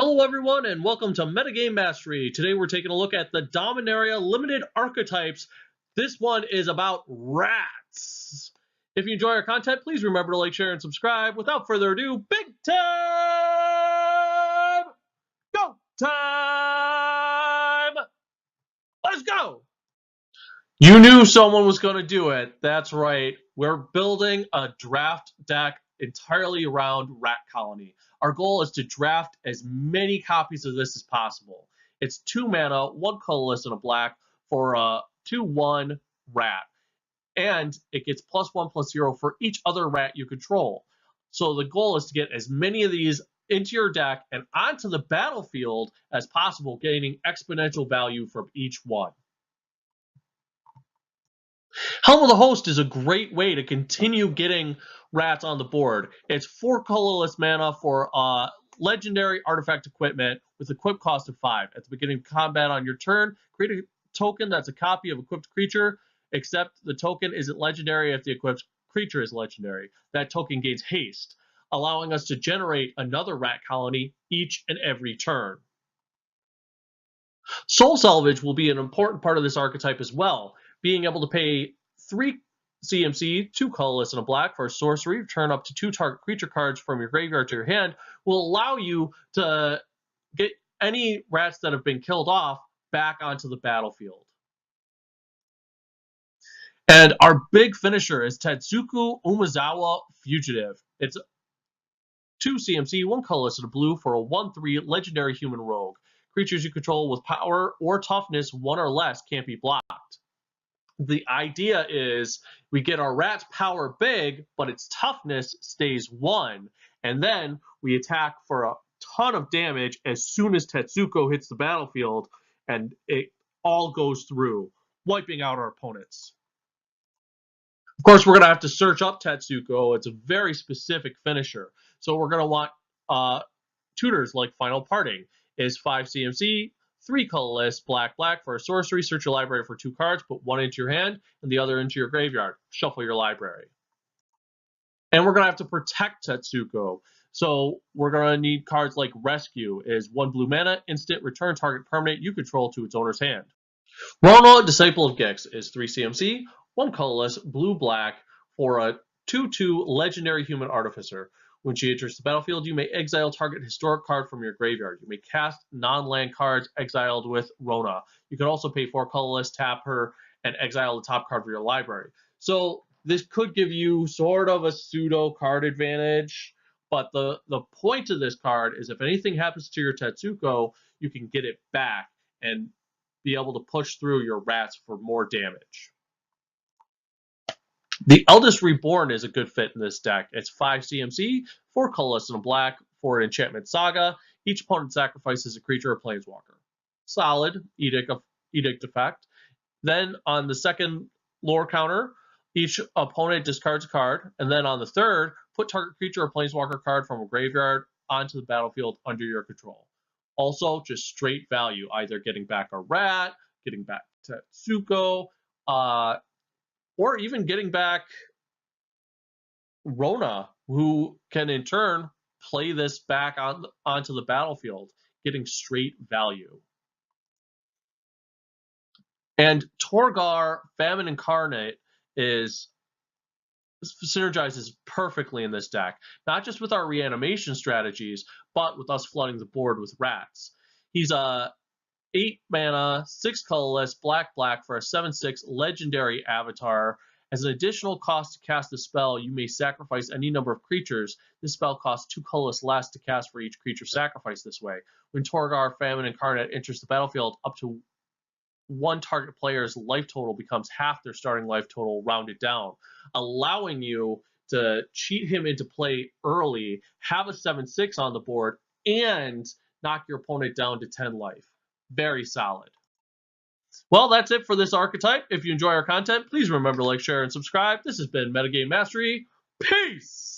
Hello everyone and welcome to Metagame Mastery. Today we're taking a look at the Dominaria limited archetypes. This one is about rats. If you enjoy our content, please remember to like, share, and subscribe. Without further ado, big time! Go time! Let's go! You knew someone was going to do it. That's right. We're building a draft deck entirely around Rat Colony. Our goal is to draft as many copies of this as possible. It's 2 mana, 1 colorless, and a black for a 2/1 rat. And it gets +1/+0 for each other rat you control. So the goal is to get as many of these into your deck and onto the battlefield as possible, gaining exponential value from each one. Helm of the Host is a great way to continue getting rats on the board. It's 4 colorless mana for legendary artifact equipment with equip cost of 5. At the beginning of combat on your turn, create a token that's a copy of equipped creature, except the token isn't legendary if the equipped creature is legendary. That token gains haste, allowing us to generate another rat colony each and every turn. Soul Salvage will be an important part of this archetype as well. Being able to pay 3 CMC, 2 colorless, and a black for a sorcery, return up to 2 target creature cards from your graveyard to your hand, will allow you to get any rats that have been killed off back onto the battlefield. And our big finisher is Tetsuko Umezawa Fugitive. It's 2 CMC, 1 colorless, and a blue for a 1/3 legendary human rogue. Creatures you control with power or toughness 1 or less can't be blocked. The idea is we get our rat's power big, but its toughness stays 1, and then we attack for a ton of damage as soon as Tetsuko hits the battlefield, and it all goes through, wiping out our opponents. Of course, we're going to have to search up Tetsuko. It's a very specific finisher, so we're going to want tutors like Final Parting. Is 5 CMC, 3 colorless, black for a sorcery. Search your library for 2 cards, put 1 into your hand and the other into your graveyard. Shuffle your library. And we're going to have to protect Tetsuko. So we're going to need cards like Rescue. Is 1 blue mana, instant, return target permanent you control to its owner's hand. Rona, Disciple of Gix, is 3 CMC, 1 colorless, blue-black for a 2/2 legendary human artificer. When she enters the battlefield, you may exile target historic card from your graveyard. You may cast non-land cards exiled with Rona. You can also pay 4 colorless, tap her, and exile the top card for your library. So this could give you sort of a pseudo card advantage, but the point of this card is if anything happens to your Tetsuko, you can get it back and be able to push through your rats for more damage. The Eldest Reborn is a good fit in this deck. It's 5 CMC, 4 colorless, and a black for an enchantment saga. Each opponent sacrifices a creature or planeswalker. Solid edict effect. Then on the second lore counter, each opponent discards a card, and then on the third, put target creature or planeswalker card from a graveyard onto the battlefield under your control. Also, just straight value, either getting back a rat, getting back Tetsuko, or even getting back Rona, who can in turn play this back onto the battlefield, getting straight value. And Torgar, Famine Incarnate, synergizes perfectly in this deck, not just with our reanimation strategies, but with us flooding the board with rats. He's a 8 mana, 6 colorless, black for a 7/6 legendary avatar. As an additional cost to cast the spell, you may sacrifice any number of creatures. This spell costs 2 colorless less to cast for each creature sacrificed this way. When Torgar, Famine Incarnate enters the battlefield, up to 1 target player's life total becomes half their starting life total rounded down, allowing you to cheat him into play early, have a 7/6 on the board, and knock your opponent down to 10 life. Very solid. Well, that's it for this archetype. If you enjoy our content, please remember to like, share, and subscribe. This has been Metagame Mastery. Peace!